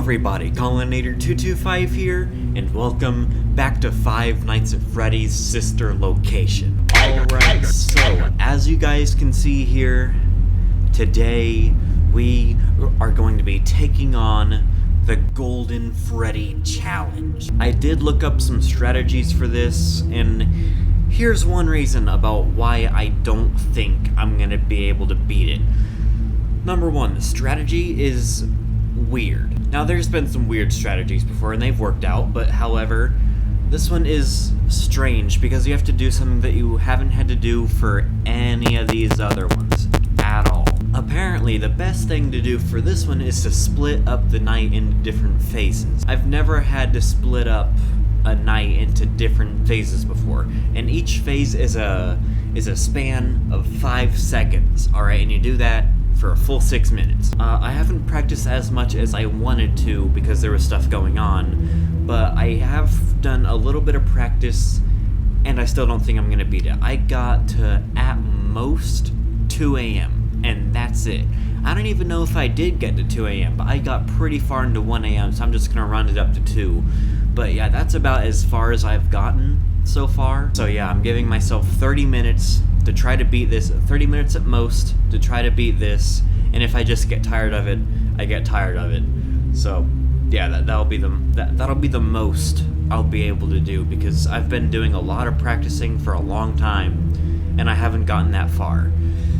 everybody, Collinator225 here, and welcome back to Five Nights at Freddy's sister location. Alright, so, as you guys can see here, today we are going to be taking on the Golden Freddy challenge. I did look up some strategies for this, and here's one reason about why I don't think I'm gonna be able to beat it. Number one, the strategy is weird. Now, there's been some weird strategies before and they've worked out, but however, this one is strange because you have to do something that you haven't had to do for any of these other ones at all. Apparently, the best thing to do for this one is to split up the night into different phases. I've never had to split up a night into different phases before, and each phase is a span of 5 seconds, alright, and you do that for a full 6 minutes. I haven't practiced as much as I wanted to because there was stuff going on, but I have done a little bit of practice, and I still don't think I'm gonna beat it. I got to, at most, 2 a.m., and that's it. I don't even know if I did get to 2 a.m., but I got pretty far into 1 a.m., so I'm just gonna round it up to 2. But yeah, that's about as far as I've gotten so far. So yeah, I'm giving myself 30 minutes to try to beat this, 30 minutes at most to try to beat this, and if I just get tired of it, I get tired of it. So yeah, that'll be the most I'll be able to do because I've been doing a lot of practicing for a long time and I haven't gotten that far.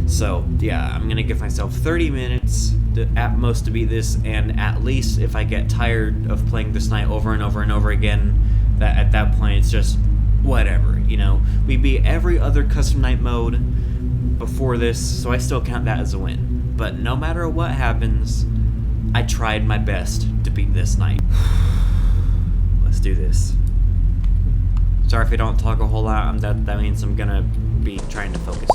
So yeah, I'm gonna give myself 30 minutes at most to beat this, and at least if I get tired of playing this night over and over and over again, that at that point it's just whatever, you know. We beat every other custom night mode before this, so I still count that as a win. But no matter what happens, I tried my best to beat this night. Let's do this. Sorry if I don't talk a whole lot, that means I'm gonna be trying to focus.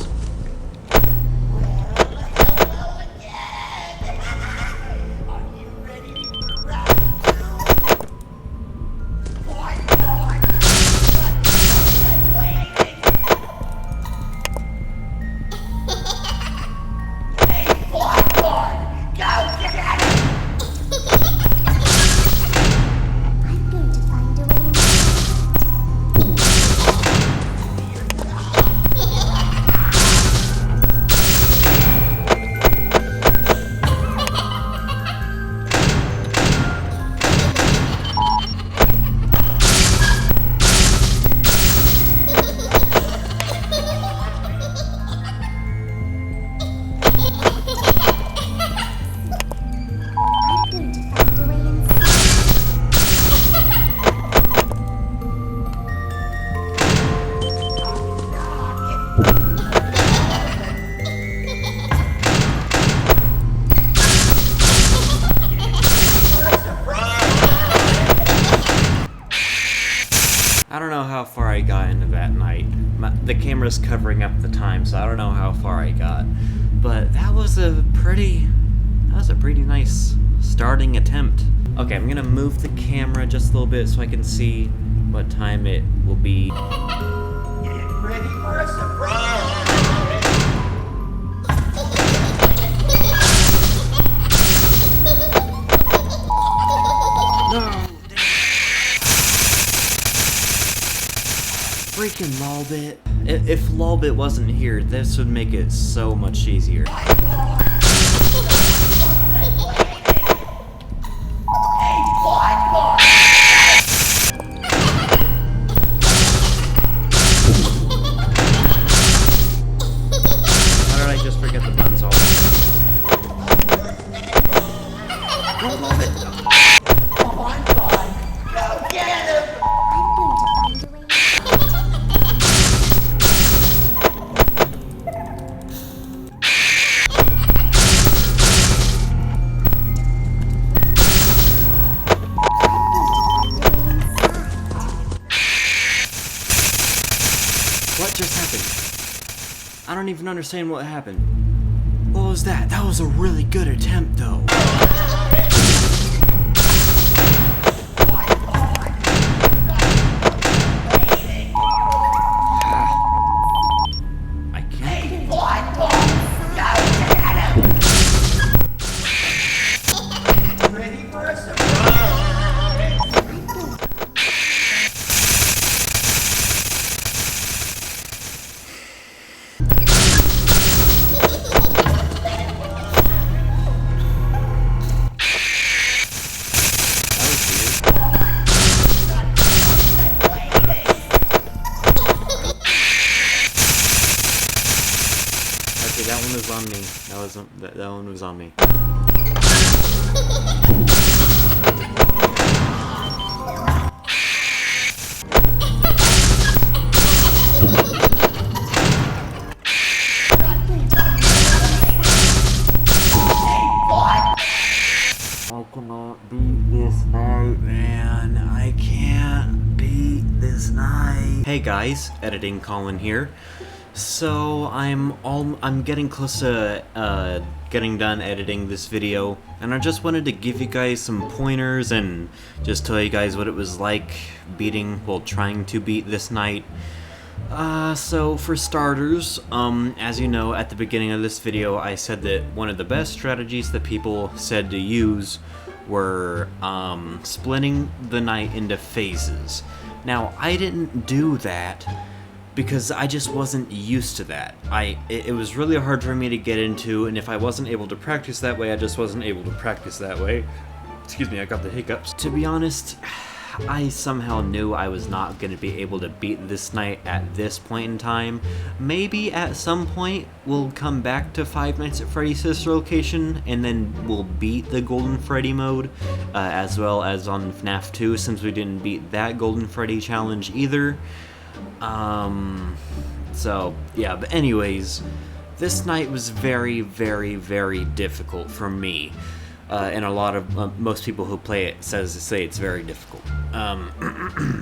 I don't know how far I got into that night. The camera's covering up the time, so I don't know how far I got. But that was a pretty nice starting attempt. Okay, I'm gonna move the camera just a little bit so I can see what time it will be. Get ready for a surprise! Freaking Lolbit. If Lolbit wasn't here, this would make it so much easier. How did I just forget the buttons all? Don't love it. Oh my God! Go get him! What just happened? I don't even understand what happened. What was that? That was a really good attempt, though. I can't. Ready for a surprise? on me. That one was on me. I cannot beat this night, man. I can't beat this night. Hey guys, editing Colin here. So I'm getting close to getting done editing this video, and I just wanted to give you guys some pointers and just tell you guys what it was like trying to beat this night. So for starters, as you know, at the beginning of this video, I said that one of the best strategies that people said to use were, splitting the night into phases. Now, I didn't do that because I just wasn't used to that. It was really hard for me to get into, and if I wasn't able to practice that way, I just wasn't able to practice that way. Excuse me, I got the hiccups. To be honest, I somehow knew I was not going to be able to beat this night at this point in time. Maybe at some point we'll come back to Five Nights at Freddy's Sister Location and then we'll beat the Golden Freddy mode, as well as on Fnaf 2, since we didn't beat that Golden Freddy challenge either. So yeah, but anyways, this night was very, very, very difficult for me. And a lot of most people who play it say it's very difficult.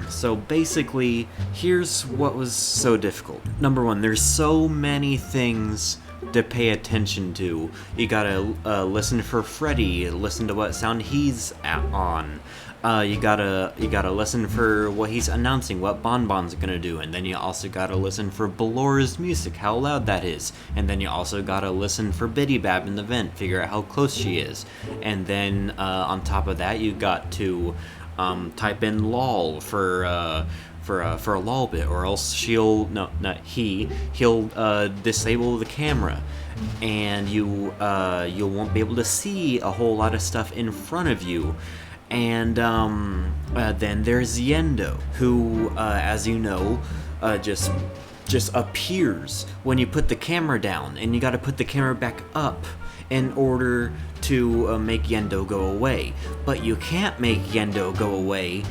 So basically, here's what was so difficult. Number one, there's so many things to pay attention to. You gotta listen for Freddy, listen to what sound he's on. You gotta listen for what he's announcing, what Bonbon's gonna do, and then you also gotta listen for Balora's music, how loud that is, and then you also gotta listen for Biddy Bab in the vent, figure out how close she is, and then on top of that, you got to type in LOL for a LOL bit, or else he'll disable the camera, and you won't be able to see a whole lot of stuff in front of you. And then there's Yendo, who, as you know, just appears when you put the camera down, and you gotta put the camera back up in order to make Yendo go away. But you can't make Yendo go away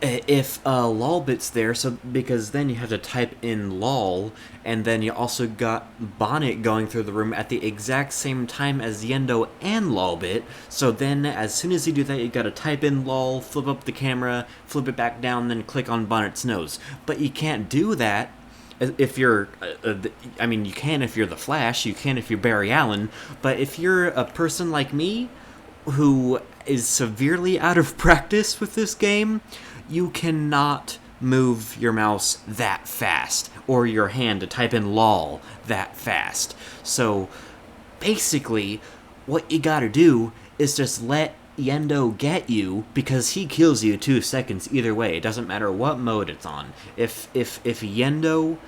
if Lolbit's there, because then you have to type in lol, and then you also got Bonnet going through the room at the exact same time as Yendo and Lolbit, so then as soon as you do that, you gotta type in lol, flip up the camera, flip it back down, then click on Bonnet's nose. But you can't do that if you're, you can if you're the Flash, you can if you're Barry Allen, but if you're a person like me, who is severely out of practice with this game, you cannot move your mouse that fast, or your hand to type in lol that fast. So basically, what you gotta do is just let Yendo get you, because he kills you 2 seconds either way. It doesn't matter what mode it's on. If Yendo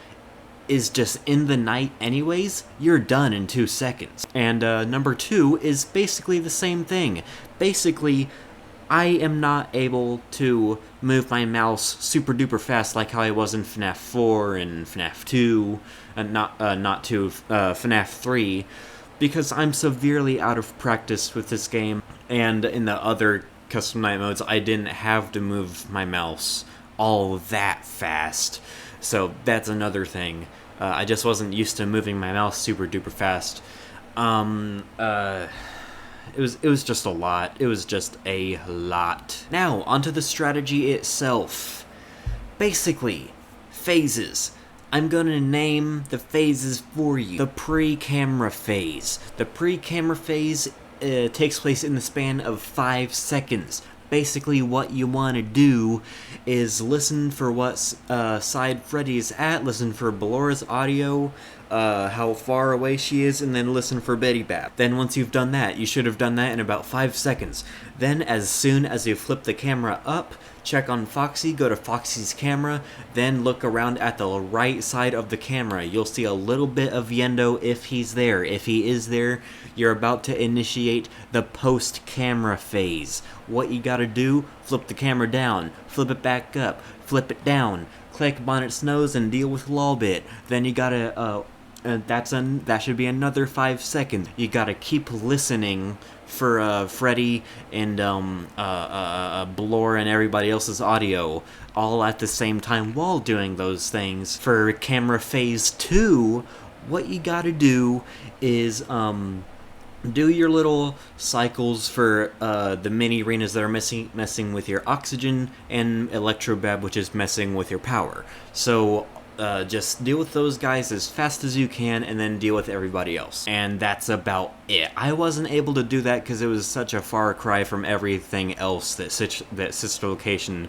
is just in the night anyways, you're done in 2 seconds. And number 2 is basically the same thing. Basically, I am not able to move my mouse super duper fast like how I was in FNAF 4 and FNAF 2, and FNAF 3, because I'm severely out of practice with this game, and in the other custom night modes, I didn't have to move my mouse all that fast, so that's another thing. I just wasn't used to moving my mouse super duper fast. It was just a lot. It was just a lot. Now, onto the strategy itself. Basically, phases. I'm gonna name the phases for you. The pre-camera phase. The pre-camera phase takes place in the span of 5 seconds. Basically, what you want to do is listen for what side Freddy is at, listen for Balora's audio, how far away she is, and then listen for Biddy Bab. Then once you've done that, you should have done that in about 5 seconds. Then as soon as you flip the camera up, check on Foxy, go to Foxy's camera, then look around at the right side of the camera. You'll see a little bit of Yendo if he's there. If he is there, you're about to initiate the post-camera phase. What you gotta do, flip the camera down, flip it back up, flip it down, click Bonnet's nose and deal with Lolbit. Then you gotta that should be another 5 seconds. You gotta keep listening for Freddy and Blore and everybody else's audio all at the same time while doing those things. For camera phase 2, what you gotta do is do your little cycles for the mini arenas that are messing with your oxygen, and Electrobab, which is messing with your power. So just deal with those guys as fast as you can, and then deal with everybody else. And that's about it. I wasn't able to do that because it was such a far cry from everything else that Sister Location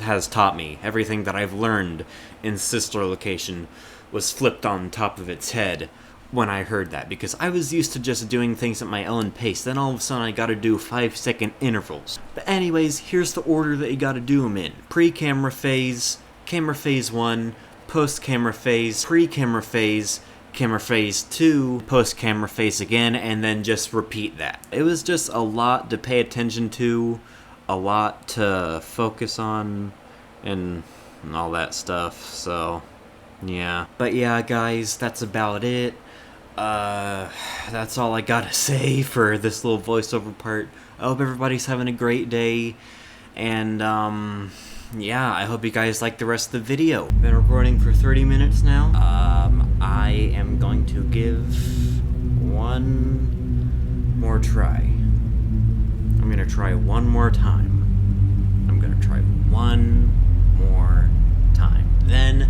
has taught me. Everything that I've learned in Sister Location was flipped on top of its head when I heard that, because I was used to just doing things at my own pace. Then all of a sudden I gotta do 5-second intervals. But anyways, here's the order that you gotta do them in. Pre-camera phase, camera phase 1, post-camera phase, pre-camera phase, camera phase 2, post-camera phase again, and then just repeat that. It was just a lot to pay attention to, a lot to focus on, and all that stuff, so yeah. But yeah, guys, that's about it. That's all I gotta say for this little voiceover part. I hope everybody's having a great day, and yeah, I hope you guys like the rest of the video. Been recording for 30 minutes now. I am going to give one more try. I'm gonna try one more time. I'm gonna try one more time. Then,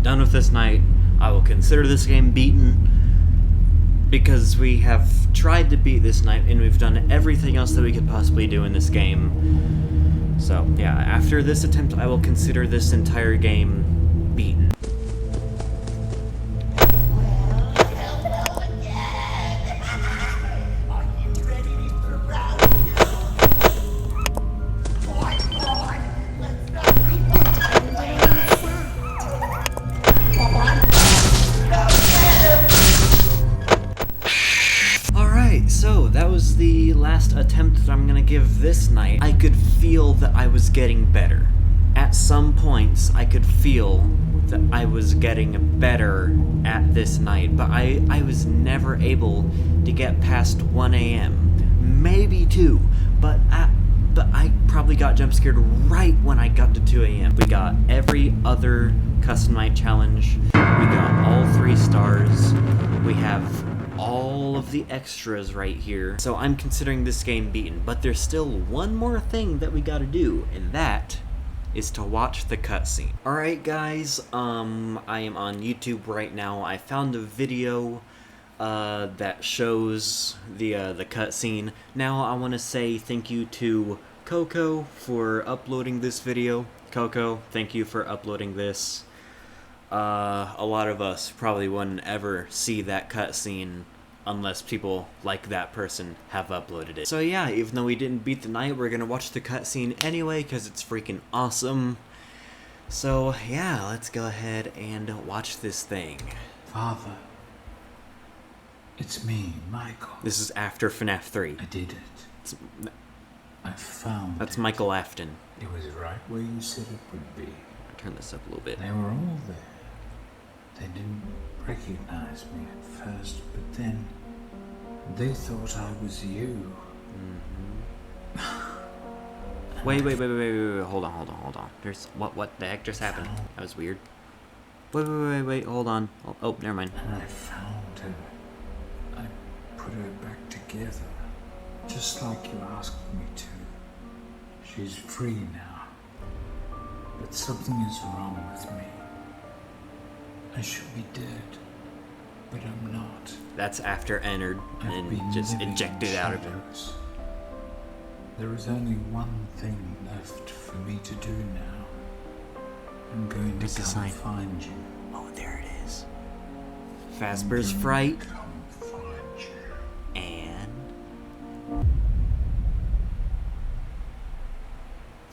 done with this night, I will consider this game beaten, because we have tried to beat this night, and we've done everything else that we could possibly do in this game. So, yeah, after this attempt, I will consider this entire game beaten. Well, hello again. Are you ready for round 2? Come on, let's not repeat the last. Come on, go get him. Alright, so that was the last attempt that I'm gonna give this night. I could feel that I was getting better. At some points, I could feel that I was getting better at this night, but I was never able to get past 1 a.m. Maybe 2, but I probably got jump scared right when I got to 2 a.m. We got every other custom night challenge. We got all 3 stars. We have all of the extras right here. So I'm considering this game beaten, but there's still one more thing that we gotta do, and that is to watch the cutscene. Alright guys, I am on YouTube right now. I found a video that shows the cutscene. Now I want to say thank you to Coco for uploading this video. Coco, thank you for uploading this. A lot of us probably wouldn't ever see that cutscene unless people like that person have uploaded it. So yeah, even though we didn't beat the night, we're gonna watch the cutscene anyway because it's freaking awesome. So yeah, let's go ahead and watch this thing. Father, it's me, Michael. This is after Fnaf 3. I did it. I found That's it. Michael Afton. It was right where you said it would be. Turn this up a little bit. They were all there. They didn't recognize me at first, but then they thought I was you. Wait, hold on. There's, what the heck just happened? That was weird. Wait, hold on. Oh, never mind. And I found her. I put her back together, just like you asked me to. She's free now. But something is wrong with me. I should be dead, but I'm not. That's after entered I've and been just living ejected in out of him. shadows. There is only one thing left for me to do now. I'm going to What's the come sign? find you. Oh, there it is. Fazbear's Fright Come find you. and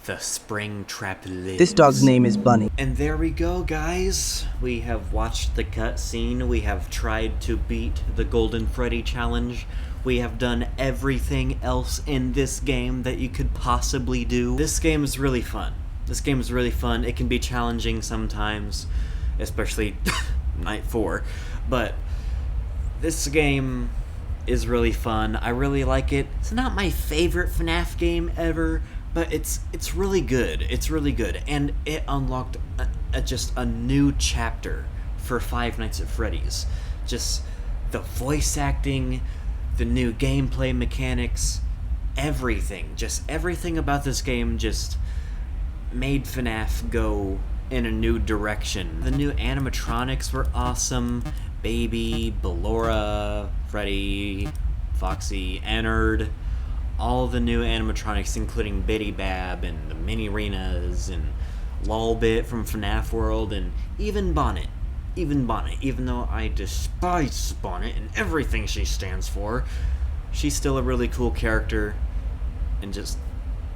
the Spring Trap Lives. This dog's name is Bunny. And there we go, guys. We have watched the cutscene. We have tried to beat the Golden Freddy challenge. We have done everything else in this game that you could possibly do. This game is really fun. It can be challenging sometimes, especially night 4. But this game is really fun. I really like it. It's not my favorite FNAF game ever, but it's really good. It's really good, and it unlocked just a new chapter for Five Nights at Freddy's. Just the voice acting, the new gameplay mechanics, everything. Just everything about this game just made FNAF go in a new direction. The new animatronics were awesome. Baby, Ballora, Freddy, Foxy, Ennard, all the new animatronics, including Biddy Bab and the Mini Renas and Lolbit from FNAF World, and even Bonnet. Even though I despise Bonnet and everything she stands for, she's still a really cool character. And just,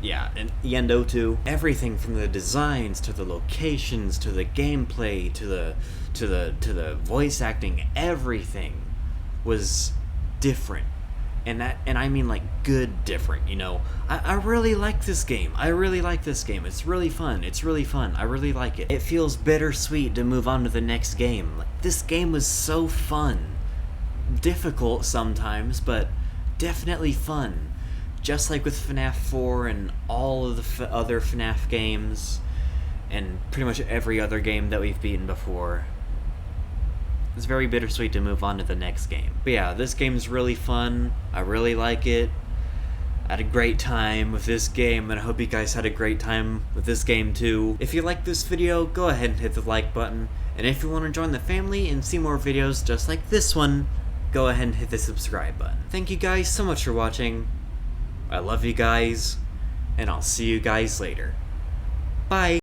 yeah, and Yendo too. Everything from the designs to the locations to the gameplay to the voice acting, everything was different. And I mean like good different, you know. I really like this game. It's really fun. I really like it. It feels bittersweet to move on to the next game. Like, this game was so fun. Difficult sometimes, but definitely fun. Just like with FNAF 4 and all of the other FNAF games, and pretty much every other game that we've beaten before. It's very bittersweet to move on to the next game. But yeah, this game's really fun. I really like it. I had a great time with this game, and I hope you guys had a great time with this game too. If you liked this video, go ahead and hit the like button. And if you want to join the family and see more videos just like this one, go ahead and hit the subscribe button. Thank you guys so much for watching. I love you guys, and I'll see you guys later. Bye!